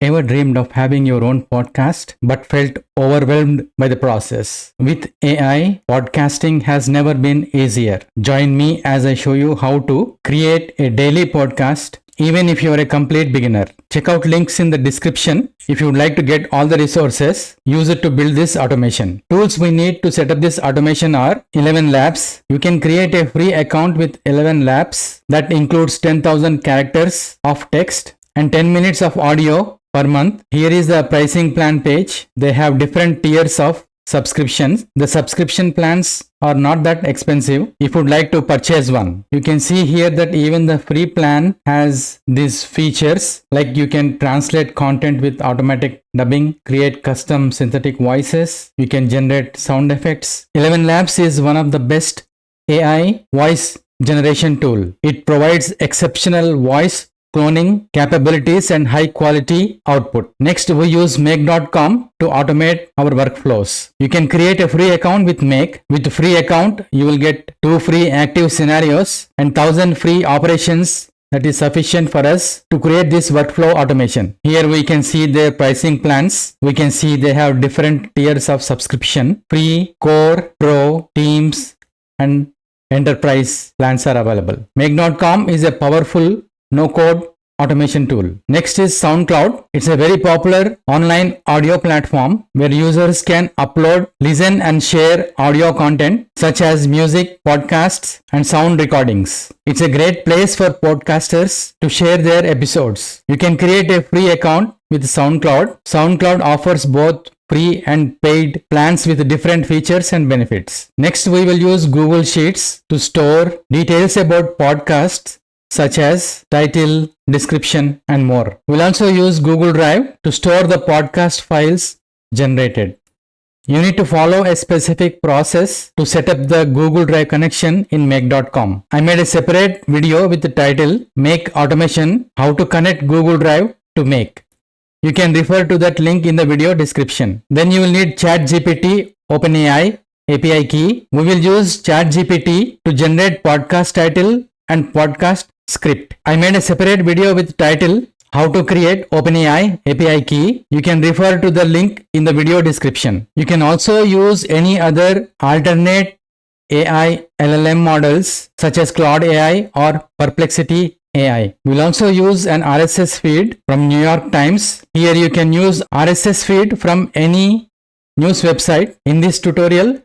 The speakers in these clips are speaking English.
Ever dreamed of having your own podcast but felt overwhelmed by the process? With AI, podcasting has never been easier. Join me as I show you how to create a daily podcast even if you are a complete beginner. Check out links in the description if you would like to get all the resources. Use it to build this automation. Tools we need to set up this automation are ElevenLabs. You can create a free account with ElevenLabs that includes 10,000 characters of text and 10 minutes of audio per month. Here is the pricing plan page. They have different tiers of subscriptions. The subscription plans are not that expensive if you would like to purchase one. You can see here that even the free plan has these features like you can translate content with automatic dubbing, create custom synthetic voices, you can generate sound effects. ElevenLabs is one of the best AI voice generation tool. It provides exceptional voice cloning capabilities and high quality output. Next, we use make.com to automate our workflows. You can create a free account with Make. With free account, you will get 2 free active scenarios and 1000 free operations. That is sufficient for us to create this workflow automation. Here we can see their pricing plans. We can see they have different tiers of subscription. Free, Core, Pro, Teams, and Enterprise plans are available. Make.com is a powerful no-code automation tool. Next is Soundcloud. It's a very popular online audio platform where users can upload, listen and share audio content such as music, podcasts and sound recordings. It's a great place for podcasters to share their episodes. You can create a free account with Soundcloud. Soundcloud offers both free and paid plans with different features and benefits. Next, we will use Google Sheets to store details about podcasts such as title, description and more. We'll also use Google Drive to store the podcast files generated. You need to follow a specific process to set up the Google Drive connection in make.com. I made a separate video with the title Make Automation, How to Connect Google Drive to Make. You can refer to that link in the video description. Then you will need ChatGPT OpenAI API key. We will use ChatGPT to generate podcast title and podcast script. I made a separate video with title How to Create OpenAI API Key. You can refer to the link in the video description. You can also use any other alternate AI LLM models such as Claude AI or Perplexity AI. We'll also use an RSS feed from New York Times. Here you can use RSS feed from any news website. In this tutorial,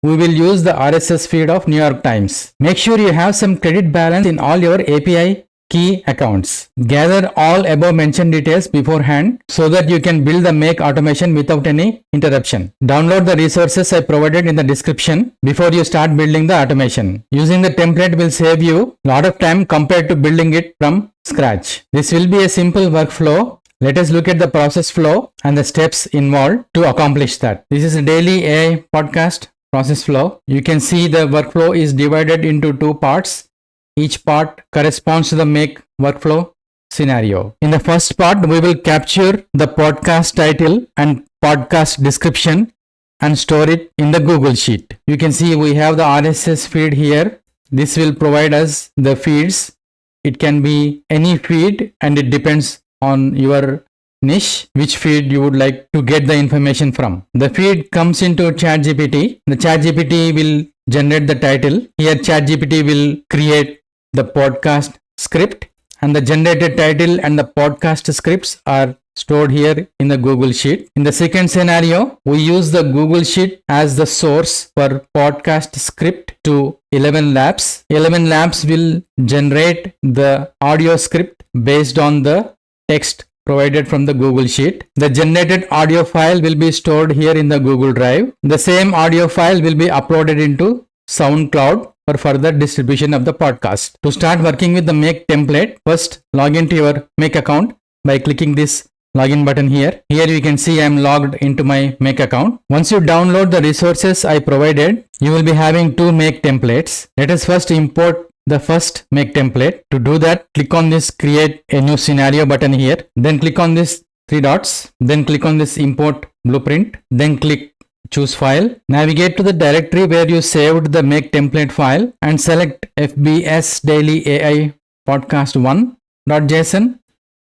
we will use the RSS feed of New York Times. Make sure you have some credit balance in all your API key accounts. Gather all above mentioned details beforehand so that you can build the Make automation without any interruption. Download the resources I provided in the description before you start building the automation. Using the template will save you a lot of time compared to building it from scratch. This will be a simple workflow. Let us look at the process flow and the steps involved to accomplish that. This is a daily AI podcast process flow. You can see the workflow is divided into 2 parts. Each part corresponds to the Make workflow scenario. In the first part, we will capture the podcast title and podcast description and store it in the Google Sheet. You can see we have the RSS feed here. This will provide us the feeds. It can be any feed and it depends on your niche, which feed you would like to get the information from. The feed comes into ChatGPT. The ChatGPT will generate the title. Here ChatGPT will create the podcast script and the generated title and the podcast scripts are stored here in the Google Sheet. In the second scenario, we use the Google Sheet as the source for podcast script to ElevenLabs. ElevenLabs will generate the audio script based on the text provided from the Google Sheet. The generated audio file will be stored here in the Google Drive. The same audio file will be uploaded into Soundcloud for further distribution of the podcast. To start working with the Make template, first log into your Make account by clicking this login button here. Here you can see I am logged into my Make account. Once you download the resources I provided, you will be having 2 Make templates. Let us first import the first Make template. To do that, click on this Create a New Scenario button here. Then click on this 3 dots. Then click on this Import Blueprint. Then click Choose File. Navigate to the directory where you saved the Make template file and select FBS Daily AI Podcast 1.json.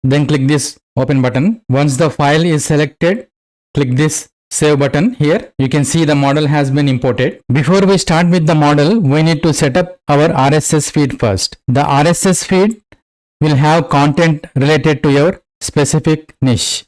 Then click this open button. Once the file is selected, click this save button here. You can see the model has been imported. Before we start with the model, we need to set up our RSS feed first. The RSS feed will have content related to your specific niche.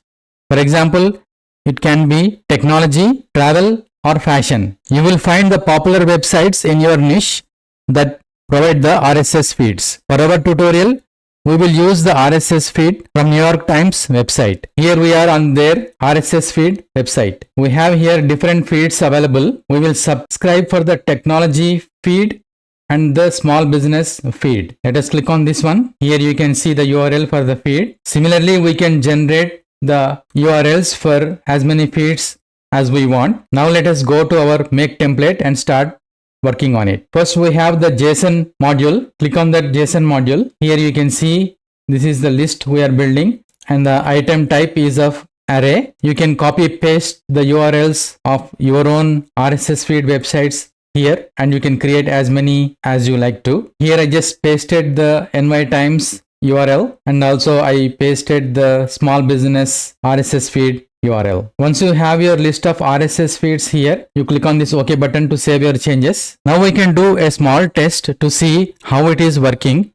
For example, it can be technology, travel, or fashion. You will find the popular websites in your niche that provide the RSS feeds. For our tutorial, we will use the RSS feed from New York Times website. Here we are on their RSS feed website. We have here different feeds available. We will subscribe for the technology feed and the small business feed. Let us click on this one. Here you can see the URL for the feed. Similarly, we can generate the URLs for as many feeds as we want. Now let us go to our make template and start working on it. First we have the JSON module. Click on that JSON module. Here you can see this is the list we are building and the item type is of array. You can copy paste the URLs of your own RSS feed websites here and you can create as many as you like to. Here I just pasted the NY Times URL and also I pasted the small business RSS feed URL. Once you have your list of RSS feeds here, you click on this OK button to save your changes. Now we can do a small test to see how it is working.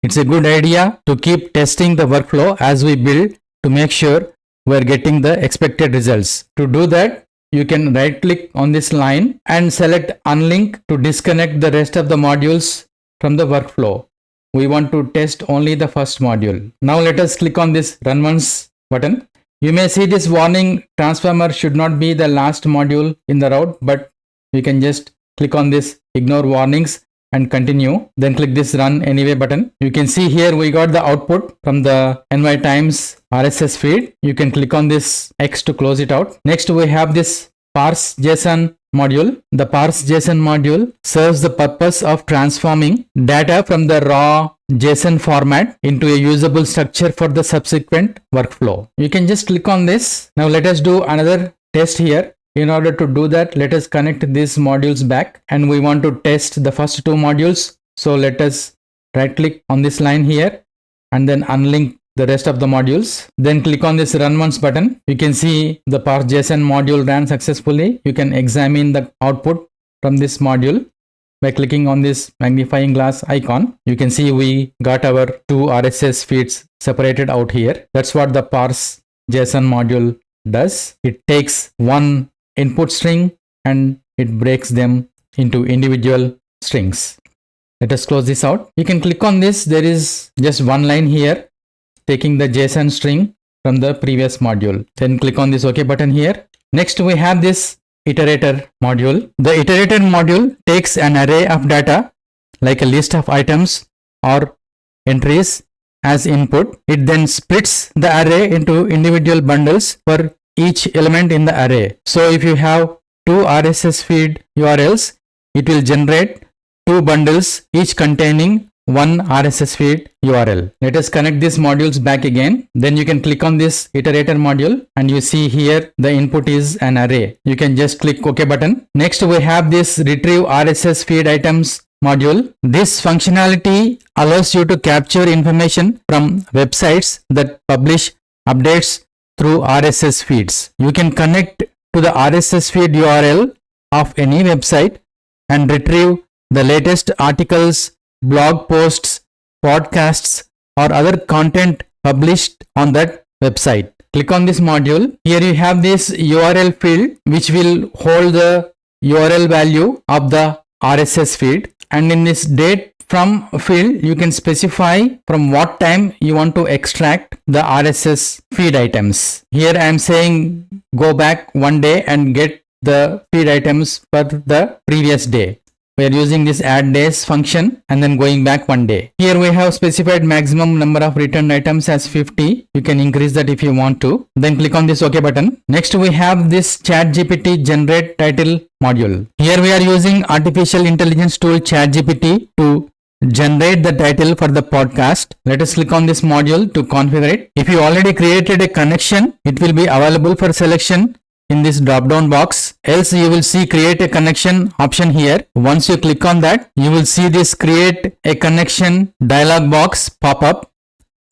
It's a good idea to keep testing the workflow as we build to make sure we're getting the expected results. To do that, you can right click on this line and select unlink to disconnect the rest of the modules from the workflow. We want to test only the first module. Now let us click on this run once button. You may see this warning, transformer should not be the last module in the route, but you can just click on this ignore warnings and continue. Then click this run anyway button. You can see here we got the output from the NY Times RSS feed. You can click on this X to close it out. Next we have this parse JSON module. The parse JSON module serves the purpose of transforming data from the raw JSON format into a usable structure for the subsequent workflow. You can just click on this. Now let us do another test here. In order to do that, let us connect these modules back and we want to test the first two modules. So let us right click on this line here and then unlink the rest of the modules. Then click on this run once button. You can see the parse JSON module ran successfully. You can examine the output from this module by clicking on this magnifying glass icon. You can see we got our two RSS feeds separated out here. That's what the parse JSON module does. It takes one input string and it breaks them into individual strings. Let us close this out. You can click on this. There is just one line here taking the JSON string from the previous module. Then click on this OK button here. Next we have this iterator module. The iterator module takes an array of data like a list of items or entries as input. It then splits the array into individual bundles for each element in the array. So if you have two RSS feed URLs, it will generate two bundles each containing one RSS feed URL. Let us connect these modules back again. Then you can click on this iterator module and you see here the input is an array. You can just click OK button. Next we have this retrieve RSS feed items module. This functionality allows you to capture information from websites that publish updates through RSS feeds. You can connect to the RSS feed URL of any website and retrieve the latest articles, blog posts, podcasts, or other content published on that website. Click on this module. Here you have this URL field which will hold the URL value of the RSS feed, and in this date from field you can specify from what time you want to extract the RSS feed items. Here I am saying go back one day and get the feed items for the previous day. We are using this add days function and then going back one day. Here we have specified maximum number of returned items as 50. You can increase that if you want to. Then click on this OK button. Next we have this ChatGPT generate title module. Here we are using artificial intelligence tool ChatGPT to generate the title for the podcast. Let us click on this module to configure it. If you already created a connection, it will be available for selection in this drop down box. Else you will see create a connection option here. Once you click on that, you will see this create a connection dialog box pop up.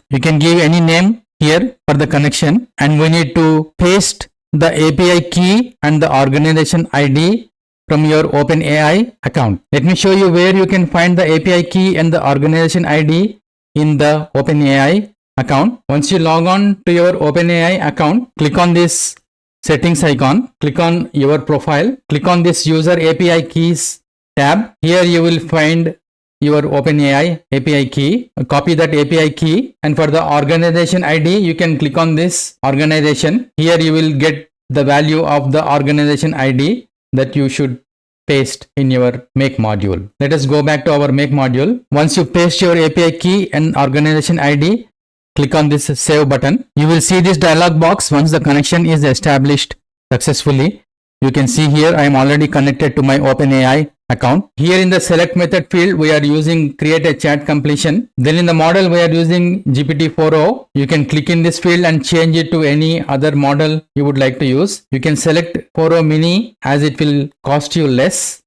You can give any name here for the connection, and we need to paste the API key and the organization ID from your OpenAI account. Let me show you where you can find the API key and the organization ID in the OpenAI account. Once you log on to your OpenAI account, click on this settings icon, click on your profile, click on this user API keys tab. Here you will find your OpenAI API key. Copy that API key, and for the organization ID you can click on this organization. Here you will get the value of the organization ID that you should paste in your make module. Let us go back to our make module. Once you paste your API key and organization ID, click on this save button. You will see this dialog box once the connection is established successfully. You can see here I am already connected to my OpenAI account. Here in the select method field we are using create a chat completion. Then in the model we are using GPT-4o. You can click in this field and change it to any other model you would like to use. You can select 4o mini as it will cost you less.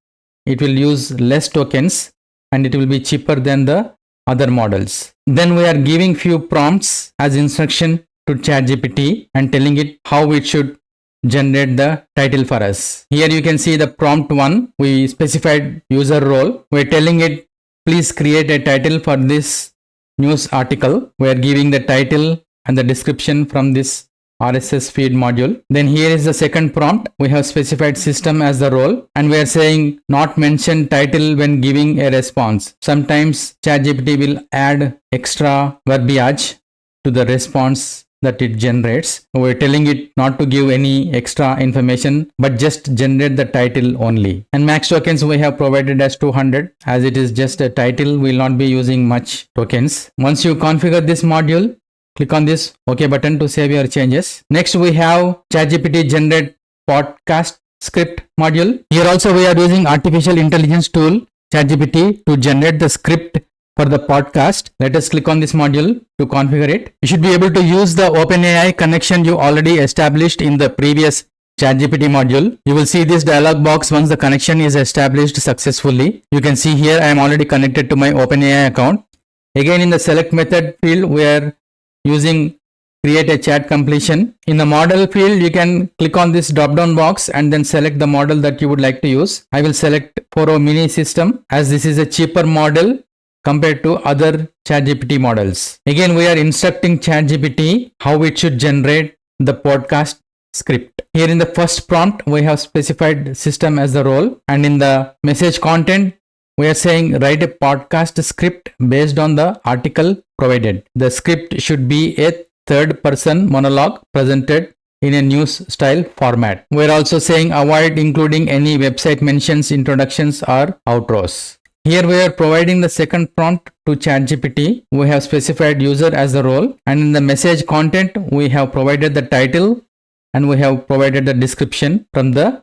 It will use less tokens and it will be cheaper than the other models. Then we are giving few prompts as instruction to ChatGPT and telling it how it should generate the title for us. Here you can see the prompt 1. We specified user role. We're telling it please create a title for this news article. We are giving the title and the description from this RSS feed module. Then here is the second prompt. We have specified system as the role and we are saying not mention title when giving a response. Sometimes ChatGPT will add extra verbiage to the response that it generates. We're telling it not to give any extra information but just generate the title only. And max tokens we have provided as 200, as it is just a title, we will not be using much tokens. Once you configure this module, click on this OK button to save your changes. Next we have ChatGPT generate podcast script module. Here also we are using artificial intelligence tool ChatGPT to generate the script for the podcast. Let us click on this module to configure it. You should be able to use the OpenAI connection you already established in the previous ChatGPT module. You will see this dialog box once the connection is established successfully. You can see here I am already connected to my OpenAI account. Again in the select method field we are using create a chat completion. In the model field you can click on this drop down box and then select the model that you would like to use. I will select 4o mini system as this is a cheaper model compared to other ChatGPT models. Again, we are instructing ChatGPT how it should generate the podcast script. Here in the first prompt, we have specified system as the role, and in the message content, we are saying write a podcast script based on the article provided. The script should be a third person monologue presented in a news style format. We are also saying avoid including any website mentions, introductions or outros. Here we are providing the second prompt to ChatGPT. We have specified user as the role, and in the message content we have provided the title and we have provided the description from the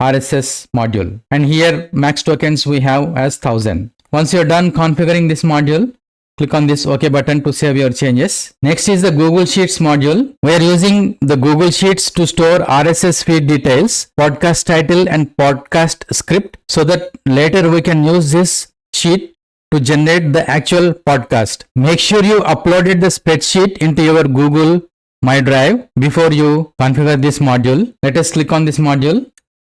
RSS module. And here max tokens we have as 1000. Once you are done configuring this module, click on this OK button to save your changes. Next is the Google Sheets module. We are using the Google Sheets to store RSS feed details, podcast title and podcast script so that later we can use this sheet to generate the actual podcast. Make sure you uploaded the spreadsheet into your Google My Drive before you configure this module. Let us click on this module.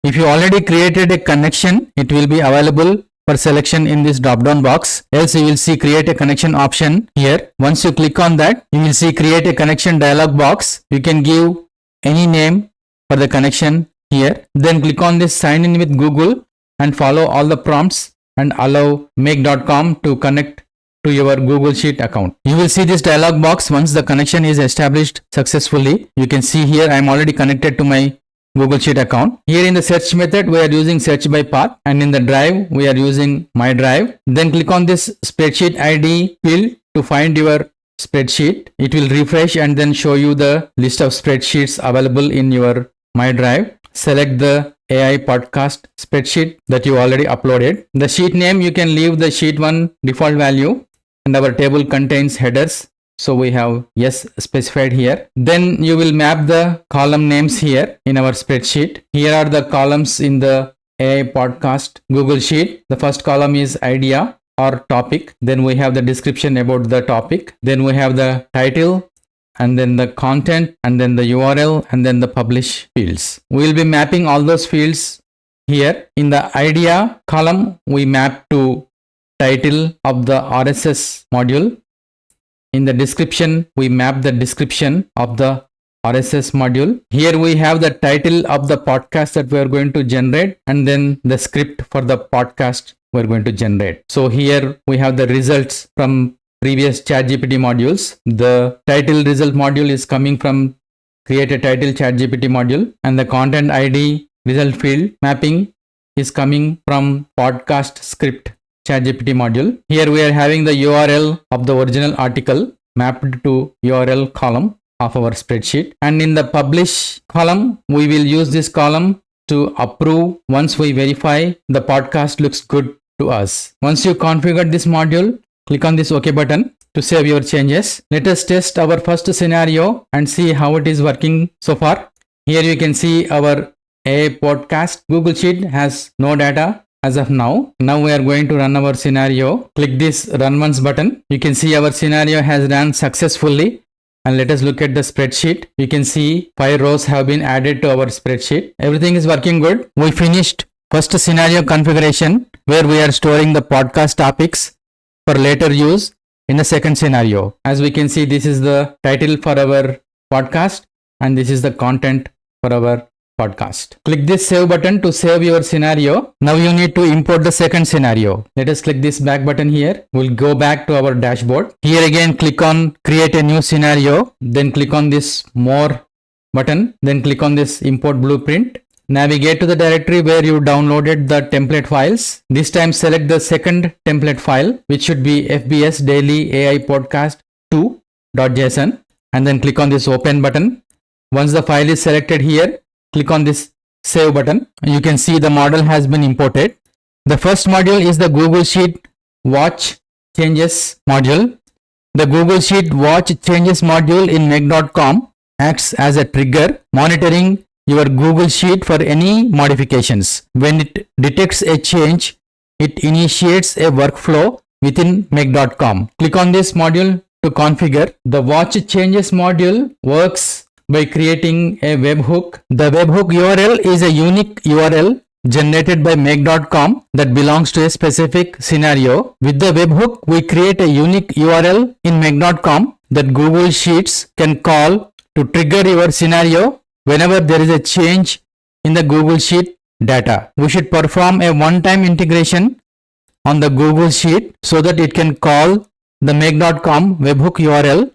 If you already created a connection, it will be available for selection in this drop down box, else you will see create a connection option here. Once you click on that, you will see create a connection dialog box. You can give any name for the connection here. Then click on this sign in with Google and follow all the prompts and allow make.com to connect to your Google Sheet account. You will see this dialog box once the connection is established successfully. You can see here I am already connected to my Google Sheet account. Here in the search method, we are using search by path, and in the drive, we are using my drive. Then click on this spreadsheet ID field to find your spreadsheet. It will refresh and then show you the list of spreadsheets available in your my drive. Select the AI podcast spreadsheet that you already uploaded. The sheet name, you can leave the sheet 1 default value, and our table contains headers. So we have yes specified here. Then you will map the column names here in our spreadsheet. Here are the columns in the AI podcast Google Sheet. The first column is idea or topic. Then we have the description about the topic. Then we have the title and then the content, and then the URL, and then the publish fields. We will be mapping all those fields here. In the idea column, we map to title of the RSS module. In the description, we map the description of the RSS module. Here we have the title of the podcast that we are going to generate, and then the script for the podcast we're going to generate. So here we have the results from previous ChatGPT modules. The title result module is coming from create a title ChatGPT module, and the content ID result field mapping is coming from podcast script ChatGPT module. Here we are having the URL of the original article mapped to URL column of our spreadsheet, and in the publish column we will use this column to approve once we verify the podcast looks good to us. Once you configure this module, click on this OK button to save your changes. Let us test our first scenario and see how it is working so far. Here you can see our AI podcast. Google Sheet has no data as of now. Now we are going to run our scenario. Click this run once button. You can see our scenario has run successfully. And let us look at the spreadsheet. You can see 5 rows have been added to our spreadsheet. Everything is working good. We finished first scenario configuration where we are storing the podcast topics for later use in the second scenario. As we can see, this is the title for our podcast and this is the content for our podcast. Click this save button to save your scenario. Now you need to import the second scenario. Let us click this back button here. We'll go back to our dashboard. Here again, click on create a new scenario. Then click on this more button. Then click on this import blueprint. Navigate to the directory where you downloaded the template files. This time select the second template file, which should be FBS Daily AI Podcast 2.json, and then click on this open button. Once the file is selected here, click on this save button. You can see the model has been imported. The first module is the Google Sheet Watch Changes module. The Google Sheet Watch Changes module in make.com acts as a trigger, monitoring your Google Sheet for any modifications. When it detects a change, it initiates a workflow within make.com. Click on this module to configure. The Watch Changes module works by creating a webhook. The webhook URL is a unique URL generated by make.com that belongs to a specific scenario. With the webhook, we create a unique URL in make.com that Google Sheets can call to trigger your scenario whenever there is a change in the Google Sheet data. We should perform a one-time integration on the Google Sheet so that it can call the make.com webhook URL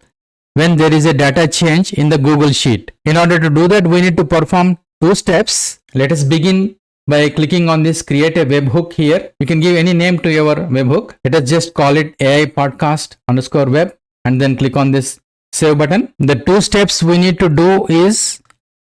when there is a data change in the Google Sheet. In order to do that, we need to perform 2 steps. Let us begin by clicking on this create a webhook here. You can give any name to your webhook. Let us just call it AI podcast _web and then click on this save button. The 2 steps we need to do is,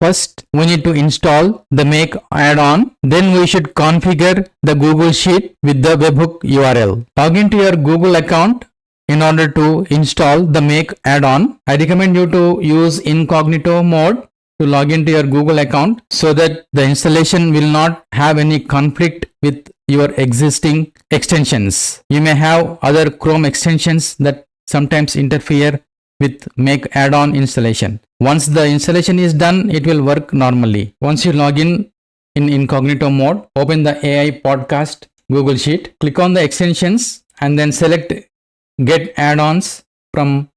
first we need to install the make add-on. Then we should configure the Google Sheet with the webhook URL. Log into your Google account in order to install the make add-on. I recommend you to use incognito mode to log into your Google account so that the installation will not have any conflict with your existing extensions. You may have other Chrome extensions that sometimes interfere with make add-on installation. Once the installation is done, it will work normally. Once you log in incognito mode, open the AI podcast Google Sheet, click on the extensions and then select get add-ons from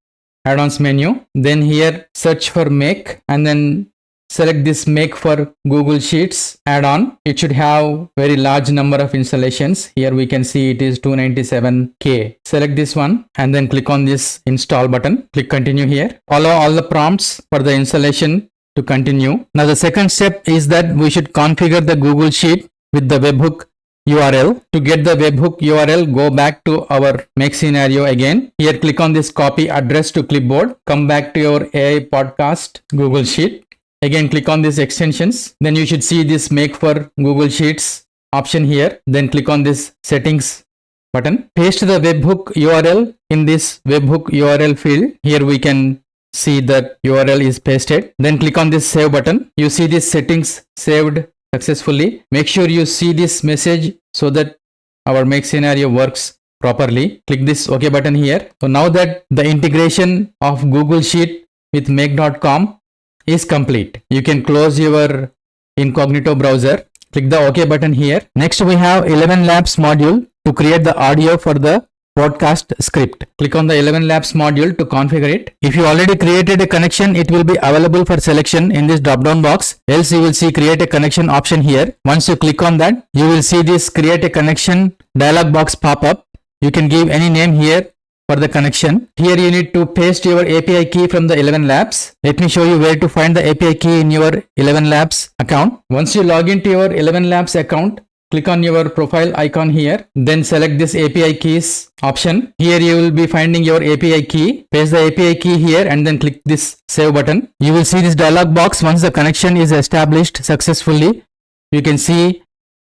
add-ons menu. Then here search for make and then select this make for Google Sheets add-on. It should have very large number of installations. Here we can see it is 297k. Select this one and then click on this install button. Click continue here. Follow all the prompts for the installation to continue. Now the second step is that we should configure the Google Sheet with the webhook URL. To get the webhook URL, go back to our make scenario again. Here click on this copy address to clipboard. Come back to your AI podcast Google Sheet. Again click on these extensions. Then you should see this make for Google Sheets option here. Then click on this settings button. Paste the webhook URL in this webhook URL field. Here we can see that URL is pasted. Then click on this save button. You see this settings saved successfully. Make sure you see this message so that our make scenario works properly. Click this OK button here. So now that the integration of Google Sheet with make.com is complete. You can close your incognito browser. Click the OK button here. Next we have ElevenLabs module to create the audio for the podcast script. Click on the ElevenLabs module to configure it. If you already created a connection, it will be available for selection in this drop down box. Else you will see create a connection option here. Once you click on that, you will see this create a connection dialog box pop up. You can give any name here for the connection. Here you need to paste your API key from the ElevenLabs. Let me show you where to find the API key in your ElevenLabs account. Once you log into your ElevenLabs account, click on your profile icon here, then select this API keys option. Here you will be finding your API key. Paste the API key here and then click this save button. You will see this dialog box once the connection is established successfully. You can see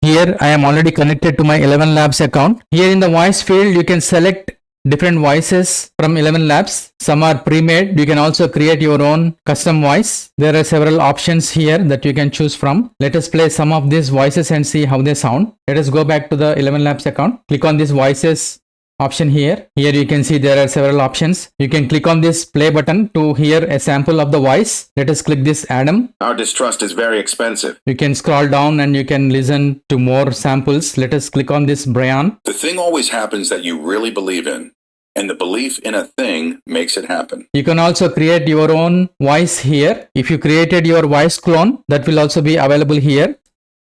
here I am already connected to my ElevenLabs account. Here in the voice field, you can select different voices from ElevenLabs. Some are pre-made. You can also create your own custom voice. There are several options here that you can choose from. Let us play some of these voices and see how they sound. Let us go back to the ElevenLabs account. Click on this voices option here. Here you can see there are several options. You can click on this play button to hear a sample of the voice. Let us click this Adam. Our distrust is very expensive. You can scroll down and you can listen to more samples. Let us click on this Brian. The thing always happens that you really believe in, and the belief in a thing makes it happen. You can also create your own voice here. If you created your voice clone, that will also be available here.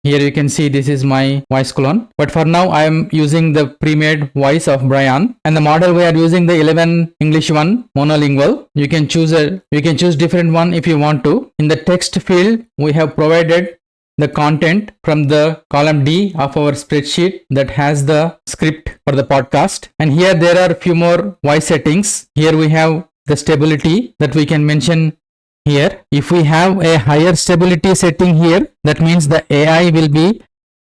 Here you can see this is my voice clone. But for now, I am using the pre-made voice of Brian. And the model we are using the 11 English one, monolingual. You can choose different one if you want to. In the text field, we have provided the content from the column D of our spreadsheet that has the script for the podcast. And here there are a few more voice settings. Here we have the stability that we can mention here. If we have a higher stability setting here, that means the AI will be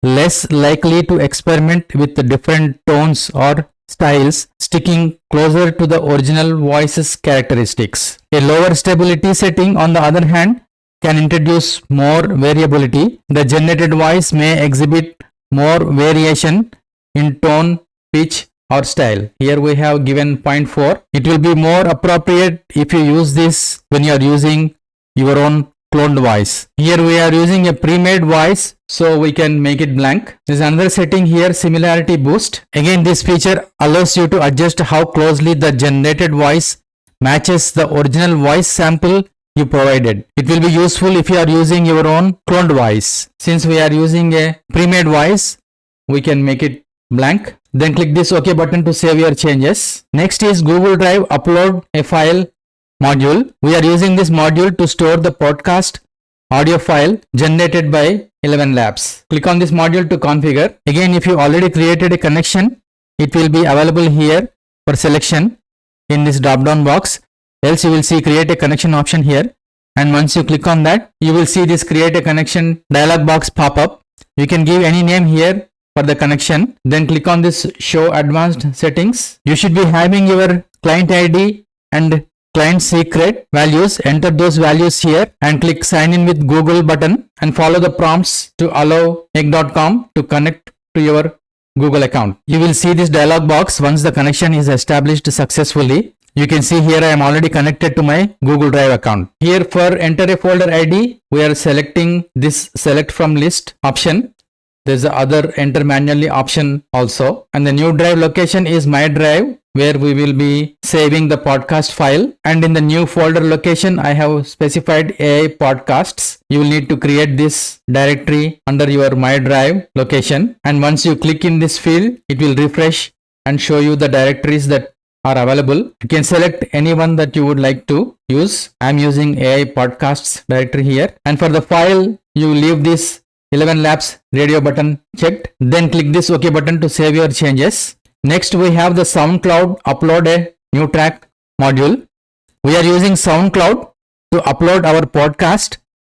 less likely to experiment with the different tones or styles, sticking closer to the original voice's characteristics. A lower stability setting, on the other hand, can introduce more variability. The generated voice may exhibit more variation in tone, pitch, or style. Here we have given 0.4. It will be more appropriate if you use this when you are using your own cloned voice. Here we are using a pre-made voice, so we can make it blank. There is another setting here, similarity boost. Again, this feature allows you to adjust how closely the generated voice matches the original voice sample you provided. It will be useful if you are using your own cloned voice. Since we are using a pre-made voice, we can make it blank. Then click this OK button to save your changes. Next is Google Drive upload a file module. We are using this module to store the podcast audio file generated by ElevenLabs. Click on this module to configure. Again, if you already created a connection, it will be available here for selection in this drop down box. Else you will see create a connection option here. And once you click on that, you will see this create a connection dialog box pop up. You can give any name here for the connection. Then click on this show advanced settings. You should be having your client ID and client secret values. Enter those values here and click sign in with Google button and follow the prompts to allow make.com to connect to your Google account. You will see this dialog box once the connection is established successfully. You can see here I am already connected to my Google Drive account. Here for enter a folder ID, we are selecting this select from list option. There's the other enter manually option also. And the new drive location is my drive, where we will be saving the podcast file. And in the new folder location, I have specified AI podcasts. You will need to create this directory under your my drive location. And once you click in this field, it will refresh and show you the directories that are available. You can select any one that you would like to use. I'm using AI podcasts directory here. And for the file, you leave this ElevenLabs radio button checked. Then click this OK button to save your changes. Next, we have the Soundcloud upload a new track module. We are using Soundcloud to upload our podcast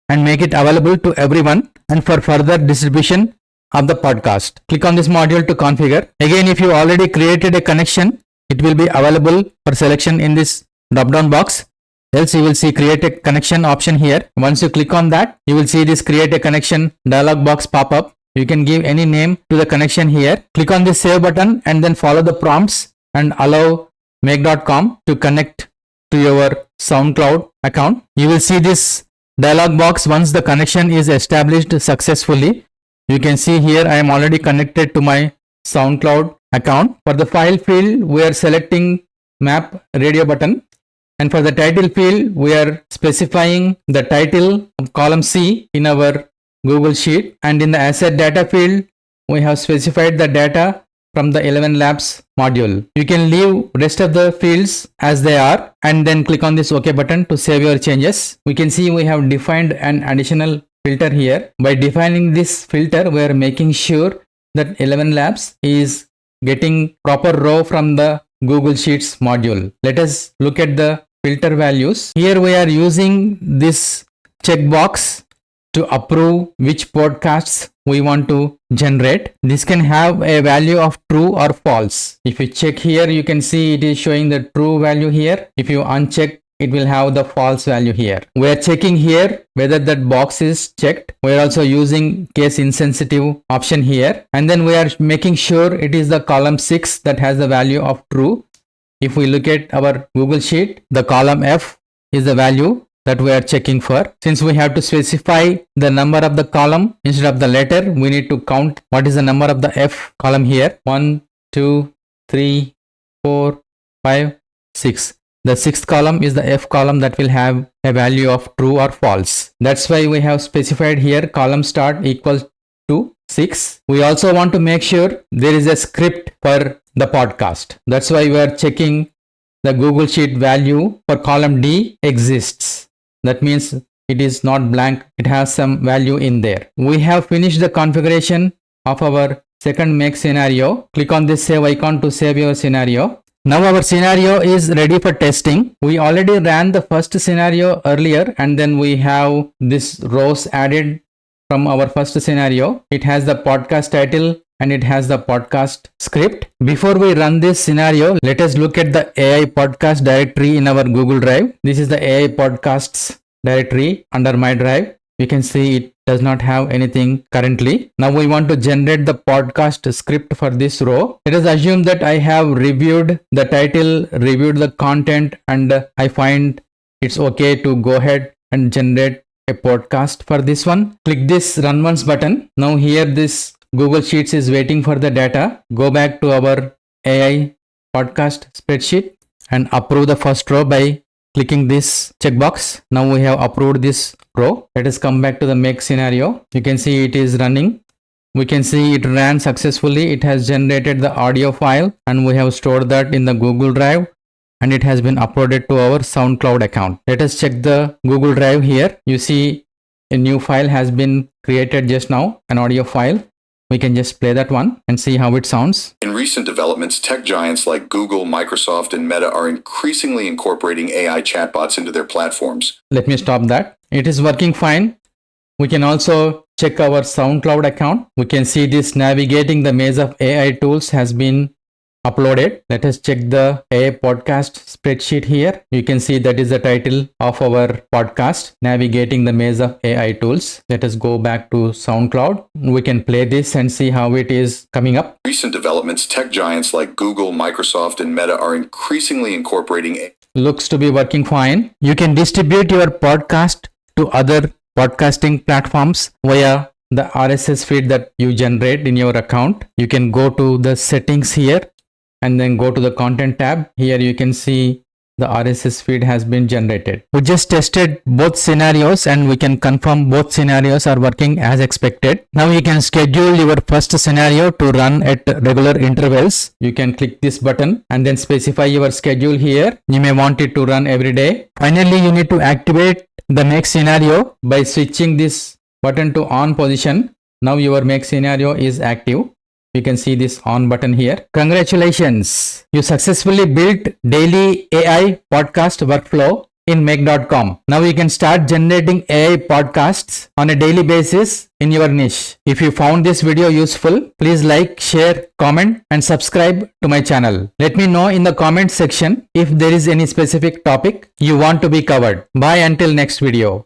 and make it available to everyone and for further distribution of the podcast. Click on this module to configure. Again, if you already created a connection, it will be available for selection in this drop down box. Else you will see create a connection option here. Once you click on that, you will see this create a connection dialog box pop up. You can give any name to the connection here. Click on this save button and then follow the prompts and allow make.com to connect to your Soundcloud account. You will see this dialog box once the connection is established successfully. You can see here I am already connected to my Soundcloud account. For the file field, we are selecting map radio button, and for the title field, we are specifying the title of column C in our Google Sheet, and in the asset data field, we have specified the data from the ElevenLabs module. You can leave rest of the fields as they are and then click on this OK button to save your changes. We can see we have defined an additional filter here. By defining this filter, we are making sure that ElevenLabs is getting proper row from the Google Sheets module. Let us look at the filter values. Here we are using this checkbox to approve which podcasts we want to generate. This can have a value of true or false. If you check here, you can see it is showing the true value here. If you uncheck, it will have the false value here. We are checking here whether that box is checked. We are also using case insensitive option here, and then we are making sure it is the column 6 that has the value of true. If we look at our Google Sheet, the column F is the value that we are checking for. Since we have to specify the number of the column instead of the letter, we need to count what is the number of the F column here. 1, 2, 3, 4, 5, 6. The sixth column is the F column that will have a value of true or false. That's why we have specified here column start equals to 6. We also want to make sure there is a script for the podcast. That's why we are checking the Google Sheet value for column D exists. That means it is not blank. It has some value in there. We have finished the configuration of our second make scenario. Click on this save icon to save your scenario. Now our scenario is ready for testing. We already ran the first scenario earlier, and then we have this rows added from our first scenario. It has the podcast title and it has the podcast script. Before we run this scenario, let us look at the AI podcast directory in our Google Drive. This is the AI podcasts directory under my drive. You can see it does not have anything currently. Now we want to generate the podcast script for this row. Let us assume that I have reviewed the title, reviewed the content, and I find it's okay to go ahead and generate a podcast for this one. Click this run once button. Now here this Google Sheets is waiting for the data. Go back to our AI podcast spreadsheet and approve the first row by clicking this checkbox. Now we have approved this row. Let us come back to the make scenario. You can see it is running. We can see it ran successfully. It has generated the audio file and we have stored that in the Google Drive, and it has been uploaded to our SoundCloud account. Let us check the Google Drive here. You see a new file has been created just now, an audio file. We can just play that one and see how it sounds. In recent developments, tech giants like Google, Microsoft, and Meta are increasingly incorporating AI chatbots into their platforms. Let me stop that. It is working fine. We can also check our SoundCloud account. We can see this navigating the maze of AI tools has been uploaded. Let us check the AI podcast spreadsheet here. You can see that is the title of our podcast, Navigating the Maze of AI Tools. Let us go back to SoundCloud. We can play this and see how it is coming up. Recent developments, tech giants like Google, Microsoft, and Meta are increasingly incorporating AI. Looks to be working fine. You can distribute your podcast to other podcasting platforms via the RSS feed that you generate in your account. You can go to the settings here and then go to the content tab. Here you can see the RSS feed has been generated. We just tested both scenarios and we can confirm both scenarios are working as expected. Now you can schedule your first scenario to run at regular intervals. You can click this button and then specify your schedule here. You may want it to run every day. Finally, you need to activate the make scenario by switching this button to on position. Now your make scenario is active. You can see this on button here. Congratulations! You successfully built daily AI podcast workflow in make.com. Now you can start generating AI podcasts on a daily basis in your niche. If you found this video useful, please like, share, comment, and subscribe to my channel. Let me know in the comment section if there is any specific topic you want to be covered. Bye until next video.